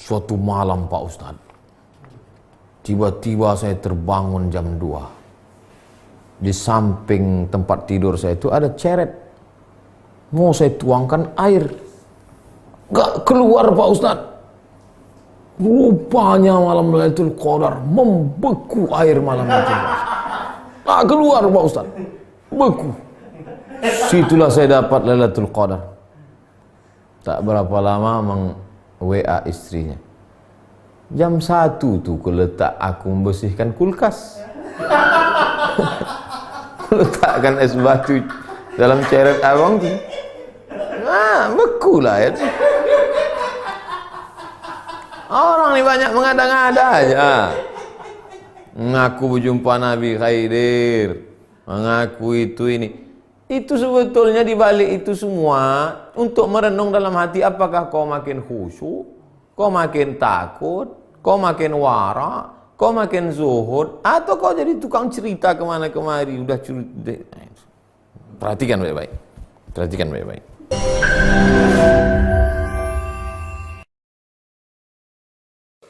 Suatu malam Pak Ustadz, tiba-tiba saya terbangun jam 2. Di samping tempat tidur saya itu ada ceret. Mau saya tuangkan air, gak keluar Pak Ustadz. Rupanya malam Lailatul Qadar membeku air malam itu. Gak keluar Pak Ustadz, beku. Situlah saya dapat Lailatul Qadar. Tak berapa lama WA istrinya. Jam 1 tuh kuletak aku membersihkan kulkas. Letakkan es batu dalam ceret abang tu. Beku lah ya. Orang ni banyak mengada-ngada aja. Mengaku berjumpa Nabi Khaidir, mengaku itu ini. Itu sebetulnya dibalik itu semua untuk merenung dalam hati, apakah kau makin khusyuk, kau makin takut, kau makin wara, kau makin zuhud, atau kau jadi tukang cerita kemana kemari, udah cerita. Perhatikan baik-baik. Perhatikan baik-baik.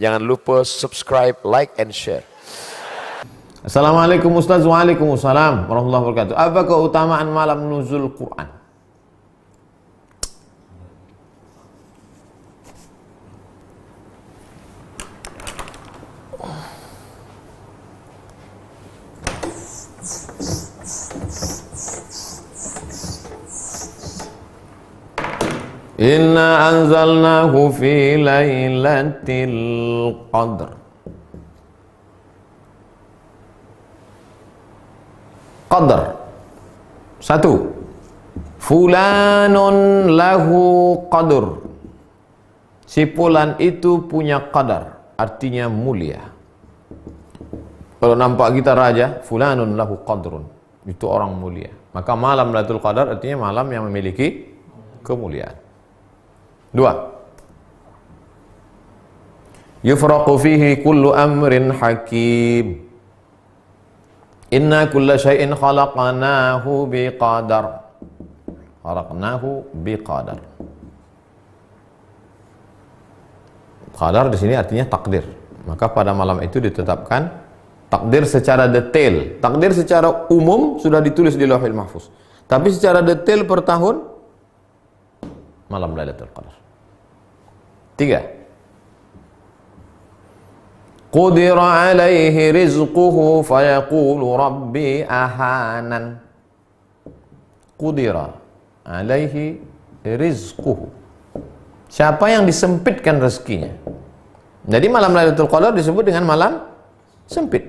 Jangan lupa subscribe, like, and share. Assalamualaikum Ustaz. Waalaikumsalam warahmatullahi wabarakatuh. Apa keutamaan malam nuzul Quran? Inna anzalnahu fi lailatul qadr. Qadar. 1. Fulanun lahu qadr. Si fulan itu punya qadar, artinya mulia. Kalau nampak kita raja, fulanun lahu qadrun, itu orang mulia. Maka malam Lailatul Qadar artinya malam yang memiliki kemuliaan. 2. Yufraqu fihi kullu amrin hakim. Inna kulla syai'in khalaqnahu biqadar. Khalaqnahu biqadar. Qadar di sini artinya takdir. Maka pada malam itu ditetapkan takdir secara detail. Takdir secara umum sudah ditulis di Lauhul Mahfuz. Tapi secara detail per tahun malam Lailatul Qadar. 3. Qudira alaihi rizquhu fayaqulu rabbi ahanan. Qudira alaihi rizquhu. Siapa yang disempitkan rezekinya. Jadi malam Lailatul Qadar disebut dengan malam sempit.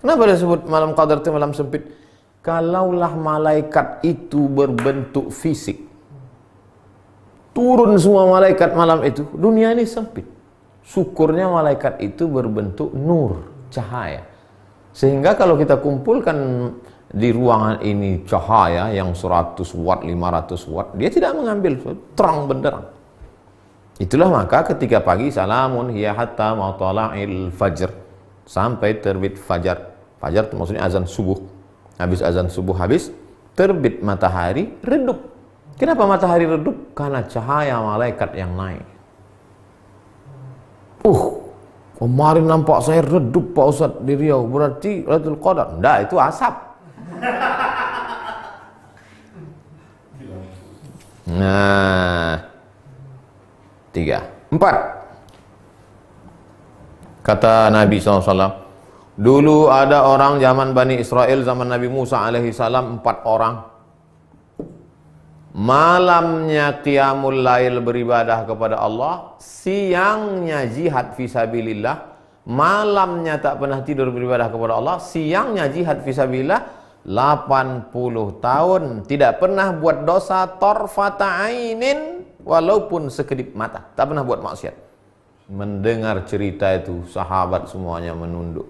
Kenapa disebut malam Qadar itu malam sempit? Kalaulah malaikat itu berbentuk fisik, turun semua malaikat malam itu, dunia ini sempit. Syukurnya malaikat itu berbentuk nur, cahaya. Sehingga kalau kita kumpulkan di ruangan ini cahaya yang 100 watt, 500 watt, dia tidak mengambil, terang benderang. Itulah maka ketika pagi, salamun hiya hatta matla'il fajr, sampai terbit fajar. Fajar itu maksudnya azan subuh. Habis azan subuh habis, terbit matahari, redup. Kenapa matahari redup? Karena cahaya malaikat yang naik. Kemarin nampak saya redup Pak Ustadz di Riau, berarti Lailatul Qadar. Enggak, itu asap. Nah, 3. 4. Kata Nabi SAW, dulu ada orang zaman Bani Israel, zaman Nabi Musa alaihissalam, 4 orang. Malamnya qiyamul lail beribadah kepada Allah, siangnya jihad fisabilillah. Malamnya tak pernah tidur beribadah kepada Allah, siangnya jihad fisabilillah. 80 tahun tidak pernah buat dosa tarfata ainin, walaupun sekedip mata, tak pernah buat maksiat. Mendengar cerita itu, sahabat semuanya menunduk,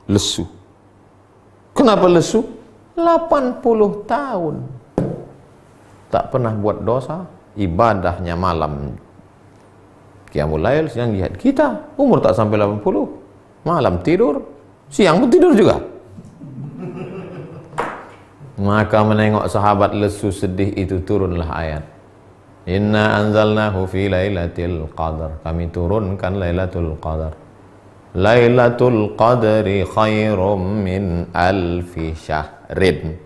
lesu. Kenapa lesu? 80 tahun tak pernah buat dosa, ibadahnya malam qiyamul lail, siang jihad. Kita umur tak sampai 80, malam tidur, siang pun tidur juga. Maka menengok sahabat lesu sedih itu, turunlah ayat Inna anzalnahu fi lailatul qadar. Kami turunkan Lailatul Qadar. Lailatul Qadri khairum min alfi syahrin.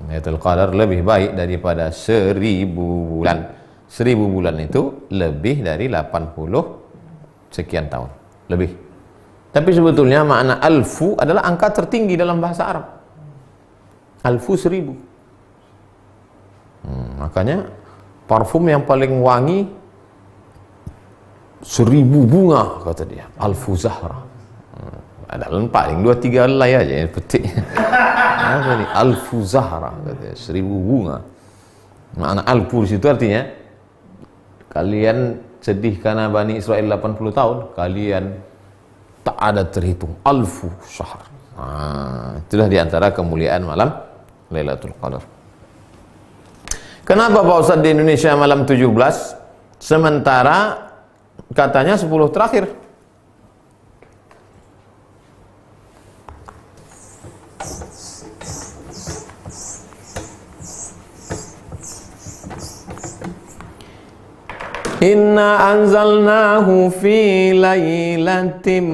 Lailatul Qadar lebih baik daripada 1000 bulan. 1000 bulan itu lebih dari 80 sekian tahun. Lebih. Tapi sebetulnya makna alfu adalah angka tertinggi dalam bahasa Arab. Alfu 1000. Makanya parfum yang paling wangi 1000 bunga kata dia, Alfu Zahra. Ada paling 2-3 helai aja yang petik. Apa ni? Alfu Zahra kata dia, 1000 bunga. Makna alfu di situ artinya kalian sedih karena Bani Israel 80 tahun, kalian tak ada terhitung. Alfu syahr. Itulah diantara kemuliaan malam Lailatul Qadar. Kenapa Pak Ustadz di Indonesia malam 17 sementara katanya 10 terakhir? Inna anzalnahu fi lailatin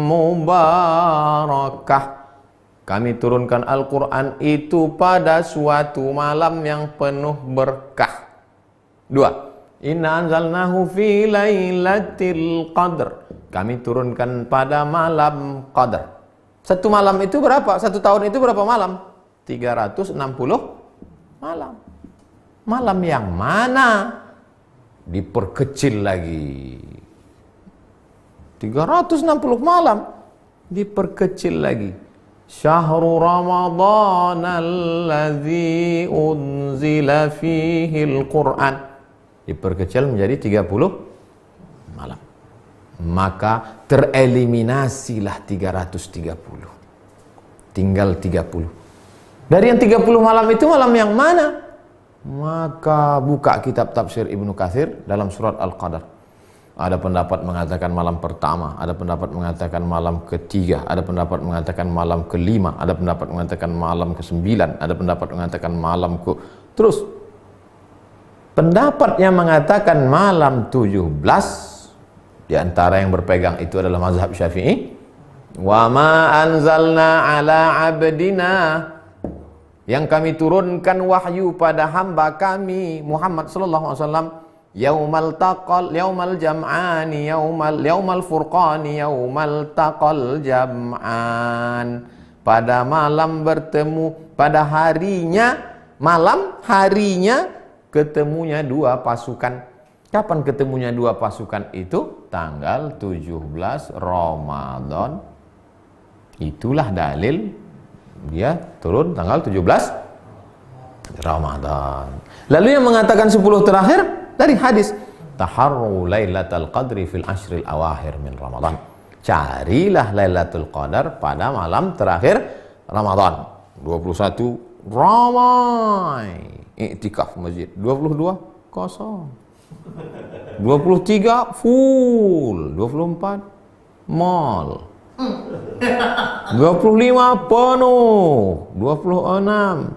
mubarakah. Kami turunkan Al-Quran itu pada suatu malam yang penuh berkah. 2. Inna anzalnahu fi lailatul qadr. Kami turunkan pada malam qadar. Satu malam itu berapa? Satu tahun itu berapa malam? 360 malam. Malam yang mana? Diperkecil lagi. 360 malam. Diperkecil lagi. Syahrul Ramadan alladzi unzila fihi al-Qur'an. Diperkecil menjadi 30 malam. Maka tereliminasilah 330. Tinggal 30. Dari yang 30 malam itu malam yang mana? Maka buka kitab tafsir Ibnu Katsir dalam surat Al-Qadar. Ada pendapat mengatakan malam pertama, ada pendapat mengatakan malam ketiga, ada pendapat mengatakan malam kelima, ada pendapat mengatakan malam ke-9, ada pendapat mengatakan malam ke... Terus, pendapat yang mengatakan malam 17, di antara yang berpegang itu adalah mazhab Syafi'i. Wa ma anzalna ala abdina, yang kami turunkan wahyu pada hamba kami Muhammad sallallahu alaihi wasallam, yaumal jam'ani yaumal furqani yaumal taqal jam'an, pada malam bertemu, pada harinya, malam harinya ketemunya dua pasukan. Kapan ketemunya dua pasukan itu? Tanggal 17 Ramadan. Itulah dalil dia turun tanggal 17 Ramadan. Lalu yang mengatakan 10 terakhir dari hadis, taharru lailatul qadri fil ashril awakhir min Ramadan. Carilah Lailatul Qadar pada malam terakhir Ramadan. 21 ramai iktikaf masjid, 22 kosong, 23 full, 24 mall, 25 penuh, 26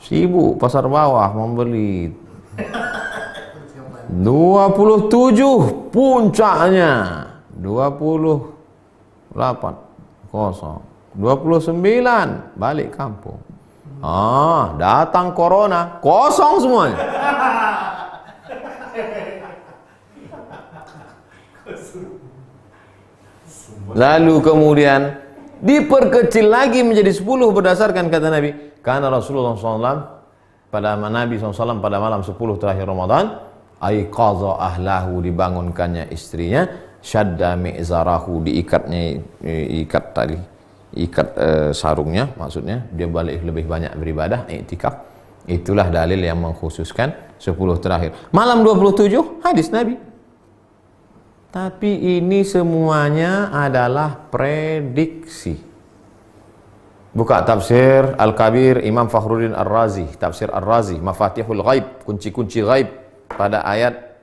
sibuk pasar bawah membeli, 27 puncaknya, 28 kosong, 29 balik kampung. Datang corona, kosong semuanya. Lalu kemudian diperkecil lagi menjadi 10 berdasarkan kata Nabi. Karena Rasulullah SAW pada Nabi SAW pada malam 10 terakhir Ramadan, aiqadha ahlahu, dibangunkannya istrinya, syadda mi'zarahu, ikat sarungnya, maksudnya dia balik lebih banyak beribadah, iktikaf. Itulah dalil yang mengkhususkan 10 terakhir. Malam 27 hadis Nabi. Tapi ini semuanya adalah prediksi. Buka tafsir Al-Kabir Imam Fakhruddin Ar-Razi, tafsir Ar-Razi, Mafatihul Ghaib, kunci-kunci ghaib, pada ayat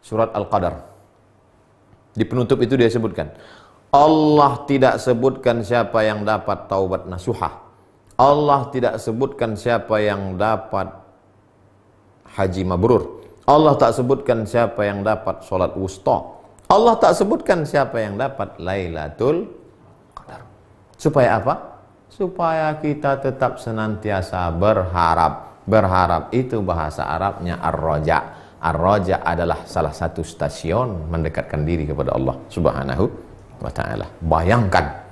surat Al-Qadar. Di penutup itu dia sebutkan, Allah tidak sebutkan siapa yang dapat taubat nasuhah. Allah tidak sebutkan siapa yang dapat haji mabrur. Allah tak sebutkan siapa yang dapat solat wusta. Allah tak sebutkan siapa yang dapat Lailatul Qadar. Supaya apa? Supaya kita tetap senantiasa berharap. Berharap itu bahasa Arabnya ar-raja. Ar-raja adalah salah satu stasiun mendekatkan diri kepada Allah Subhanahu wa ta'ala. Bayangkan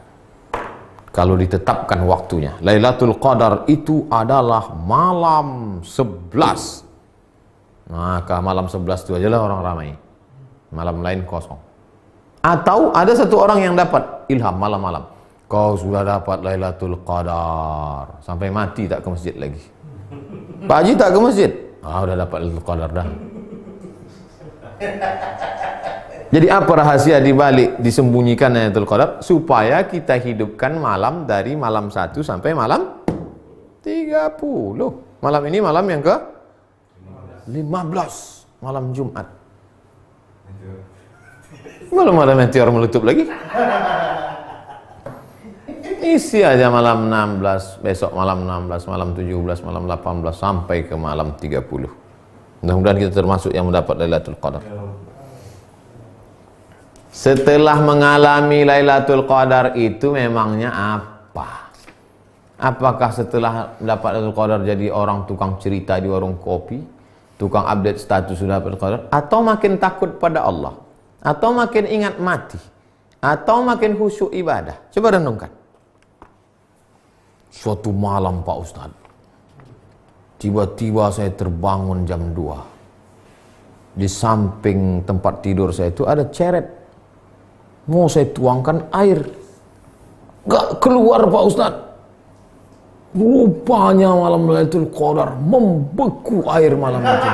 kalau ditetapkan waktunya. Lailatul Qadar itu adalah malam 11. Maka malam 11 itu ajalah orang ramai. Malam lain kosong. Atau ada satu orang yang dapat ilham malam-malam. Kau sudah dapat Lailatul Qadar. Sampai mati tak ke masjid lagi. Pak Haji tak ke masjid. Udah dapat Lailatul Qadar dah. Jadi apa rahasia dibalik disembunyikan Lailatul Qadar? Supaya kita hidupkan malam dari malam 1 sampai malam 30. Malam ini malam yang ke 15. Malam Jumat. Belum ada meteor meletup lagi. Isi aja malam 16, besok malam 16, malam 17, malam 18 sampai ke malam 30. Mudah-mudahan kita termasuk yang mendapat Lailatul Qadar. Setelah mengalami Lailatul Qadar itu memangnya apa? Apakah setelah dapat Lailatul Qadar jadi orang tukang cerita di warung kopi? Tukang update status sudah dapat Qadar? Atau makin takut pada Allah? Atau makin ingat mati? Atau makin khusyuk ibadah? Coba renungkan. Suatu malam Pak Ustadz, tiba-tiba saya terbangun jam 2. Di samping tempat tidur saya itu ada ceret. Mau saya tuangkan air, gak keluar Pak Ustadz. Rupanya malam Lailatul Qadar membeku air malam itu.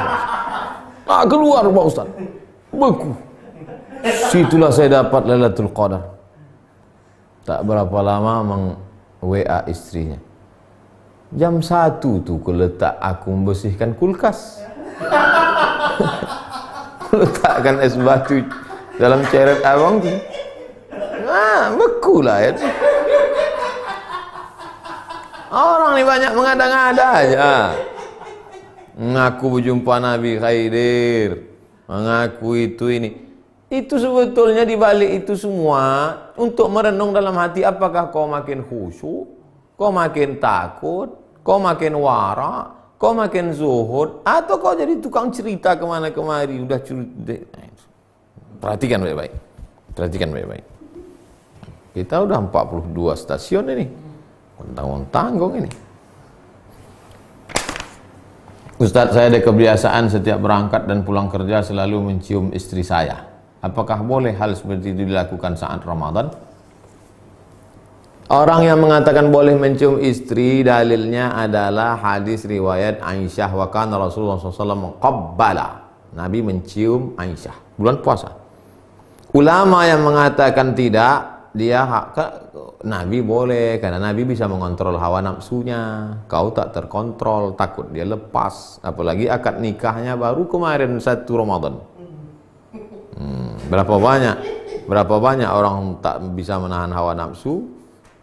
Gak keluar Pak Ustadz, beku. Situlah saya dapat Lailatul Qadar. Tak berapa lama WA istrinya. Jam 1 tuh kuletak aku membersihkan kulkas. Letakkan es batu dalam ceret abang tuh. Beku lah ya. Orang ini banyak mengada-ngada aja. Mengaku berjumpa Nabi Khaidir, mengaku itu ini. Itu sebetulnya dibalik itu semua untuk merenung dalam hati, apakah kau makin khusyuk, kau makin takut, kau makin wara, kau makin zuhud, atau kau jadi tukang cerita kemana kemari, udah cerita. Perhatikan baik-baik. Perhatikan baik-baik. Kita udah 42 stasiun ini. Tanggung ini. Ustadz, saya ada kebiasaan setiap berangkat dan pulang kerja selalu mencium istri saya. Apakah boleh hal seperti itu dilakukan saat Ramadan? Orang yang mengatakan boleh mencium istri, dalilnya adalah hadis riwayat Aisyah, wa kana Rasulullah SAW qabbala. Nabi mencium Aisyah bulan puasa. Ulama yang mengatakan tidak, dia Nabi boleh, karena Nabi bisa mengontrol hawa nafsunya. Kau tak terkontrol, takut dia lepas. Apalagi akad nikahnya baru kemarin 1 Ramadan. Berapa banyak orang tak bisa menahan hawa nafsu,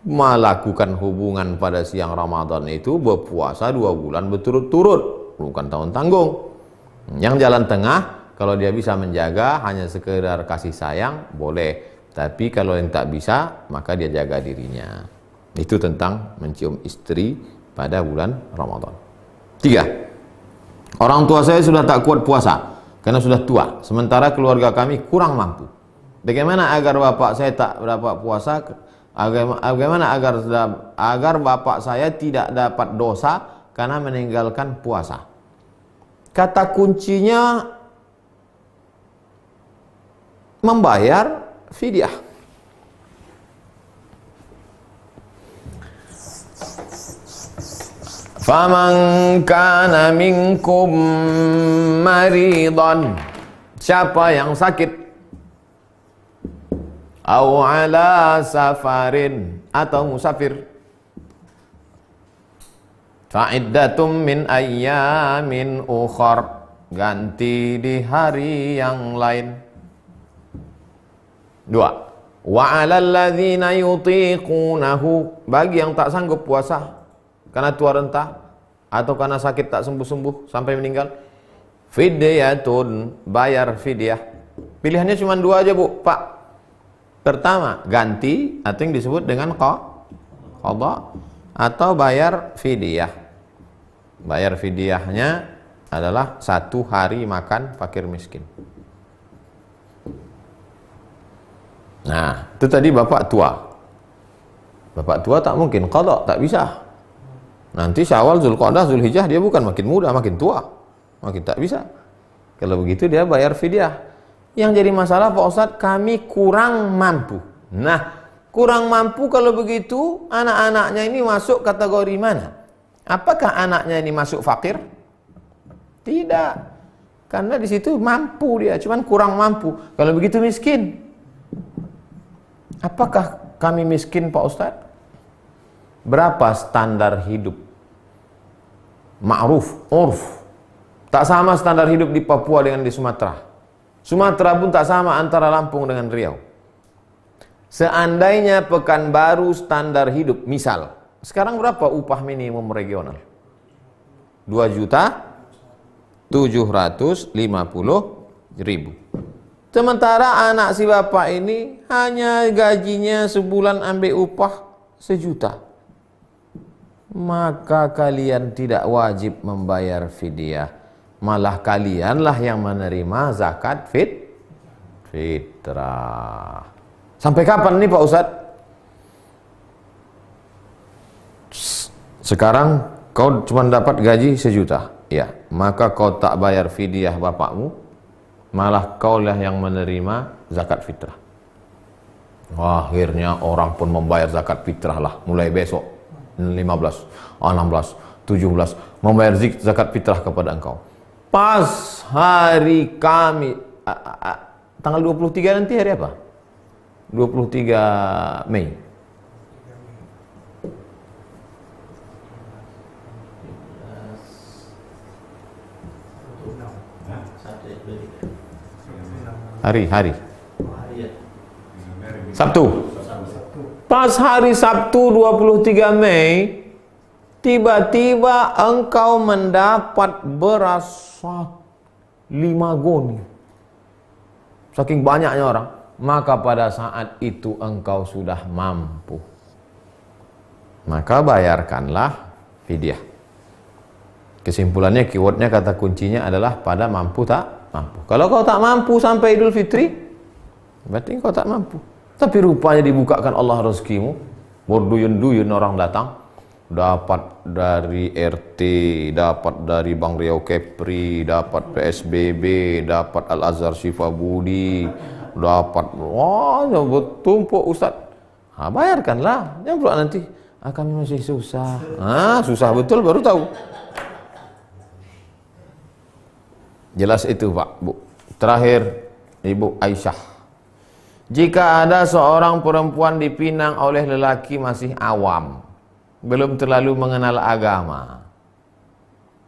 melakukan hubungan pada siang Ramadan itu, berpuasa 2 bulan berturut-turut, bukan tahun tanggung. Yang jalan tengah, kalau dia bisa menjaga hanya sekedar kasih sayang, boleh. Tapi kalau yang tak bisa, maka dia jaga dirinya. Itu tentang mencium istri pada bulan Ramadan. 3. Orang tua saya sudah tak kuat puasa karena sudah tua, sementara keluarga kami kurang mampu. Bagaimana agar bapak saya tak dapat puasa? Bagaimana agar bapak saya tidak dapat dosa karena meninggalkan puasa? Kata kuncinya membayar fidyah. Faman kana minkum maridan, siapa yang sakit, au ala safarin, atau musafir, fa'iddatum min ayyamin ukhar, ganti di hari yang lain. 2. Wa 'alal ladzina yutiqunahu, bagi yang tak sanggup puasa karena tua renta atau karena sakit tak sembuh-sembuh sampai meninggal, Fidyatun, bayar fidyah. Pilihannya cuma dua aja Bu, Pak. Pertama, ganti atau yang disebut dengan qadha, atau bayar fidyah. Bayar fidyahnya adalah 1 hari makan fakir miskin. Nah, itu tadi bapak tua. Bapak tua tak mungkin qadha, tak bisa. Nanti Syawal, Zulqa'dah, Zulhijjah dia bukan makin muda, makin tua. Makin tak bisa. Kalau begitu dia bayar fidyah. Yang jadi masalah Pak Ustadz, kami kurang mampu. Nah, kurang mampu kalau begitu, anak-anaknya ini masuk kategori mana? Apakah anaknya ini masuk fakir? Tidak. Karena di situ mampu dia, cuman kurang mampu. Kalau begitu miskin. Apakah kami miskin Pak Ustadz? Berapa standar hidup? Ma'ruf, urf. Tak sama standar hidup di Papua dengan di Sumatera. Sumatera pun tak sama antara Lampung dengan Riau. Seandainya Pekanbaru standar hidup, misal, sekarang berapa upah minimum regional? 2.750.000. Sementara anak si bapak ini hanya gajinya sebulan ambil upah 1 juta. Maka kalian tidak wajib membayar fidyah. Malah kalianlah yang menerima zakat fitrah. Sampai kapan nih Pak Ustadz? Sekarang kau cuma dapat gaji 1 juta. Ya, maka kau tak bayar fidyah bapakmu, malah kaulah yang menerima zakat fitrah. Wah, akhirnya orang pun membayar zakat fitrah lah. Mulai besok 15, 16, 17 membayar zakat fitrah kepada engkau. Pas hari Kamis, tanggal 23 nanti hari apa? 23 Mei. Hari Sabtu. Pas hari Sabtu 23 Mei, tiba-tiba engkau mendapat beras 5 goni. Saking banyaknya orang, maka pada saat itu engkau sudah mampu. Maka bayarkanlah fidyah. Kesimpulannya, keywordnya, kata kuncinya adalah pada mampu tak mampu. Kalau kau tak mampu sampai Idul Fitri, berarti kau tak mampu. Tapi rupanya dibukakan Allah rezekimu, berduyun-duyun orang datang, dapat dari RT, dapat dari Bank Riau Kepri, dapat PSBB, dapat Al-Azhar Syifa Budi, dapat, wah, bertumpuk Ustaz. Bayarkanlah, jangan pula nanti kami masih susah. Susah betul baru tahu. Jelas itu Pak, Bu. Terakhir, Ibu Aisyah. Jika ada seorang perempuan dipinang oleh lelaki masih awam, belum terlalu mengenal agama,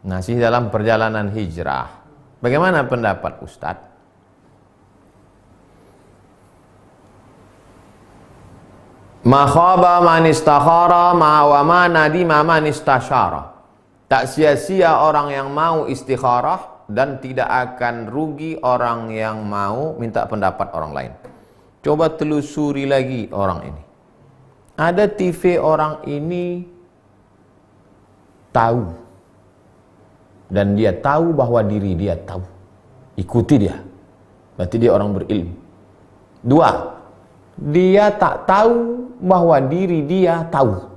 masih dalam perjalanan hijrah, bagaimana pendapat Ustadz? Ma khaba man istakhara wa ma nadima man istasyara. Tak sia-sia orang yang mau istikharah, dan tidak akan rugi orang yang mau minta pendapat orang lain. Coba telusuri lagi orang ini. Ada TV orang ini tahu, dan dia tahu bahwa diri dia tahu. Ikuti dia, berarti dia orang berilmu. 2, dia tak tahu bahwa diri dia tahu.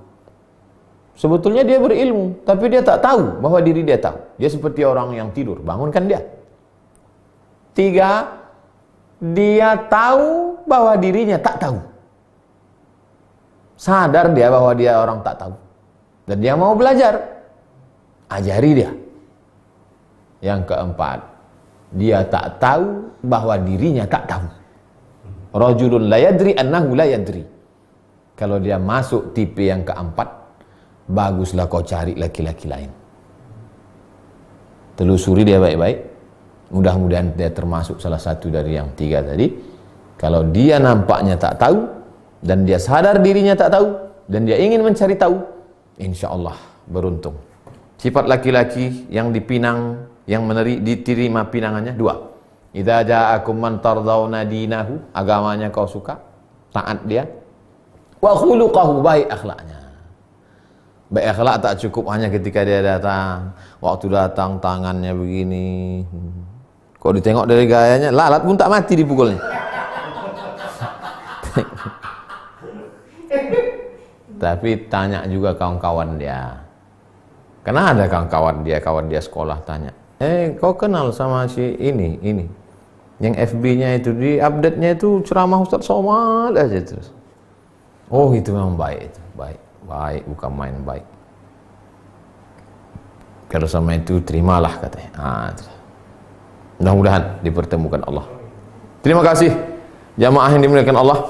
Sebetulnya dia berilmu, tapi dia tak tahu bahwa diri dia tahu. Dia seperti orang yang tidur, bangunkan dia. 3, dia tahu bahwa dirinya tak tahu. Sadar dia bahwa dia orang tak tahu, dan dia mau belajar. Ajari dia. Yang 4, dia tak tahu bahwa dirinya tak tahu. Rajulun la yadri annahu la yadri. Kalau dia masuk tipe yang 4, baguslah kau cari laki-laki lain. Telusuri dia baik-baik. Mudah-mudahan dia termasuk salah satu dari yang 3 tadi. Kalau dia nampaknya tak tahu, dan dia sadar dirinya tak tahu, dan dia ingin mencari tahu, insya Allah beruntung. Sifat laki-laki yang dipinang yang diterima pinangannya? Dua. Idza ja'akum man tardawna dinahu, agamanya kau suka, taat dia. Wa khuluquhu, baik akhlaknya. Baik akhlak tak cukup hanya ketika dia datang. Waktu datang tangannya begini. Kok ditengok dari gayanya, lalat pun tak mati dipukulnya. Tapi tanya juga kawan-kawan dia. Karena ada kawan dia sekolah tanya, kau kenal sama si ini? Yang FB-nya itu, di update-nya itu ceramah Ustaz Somad aja terus. Oh itu memang baik itu, baik bukan main baik. Kalau sama itu terimalah katanya. Mudah-mudahan dipertemukan Allah. Terima kasih jamaah yang dimuliakan Allah.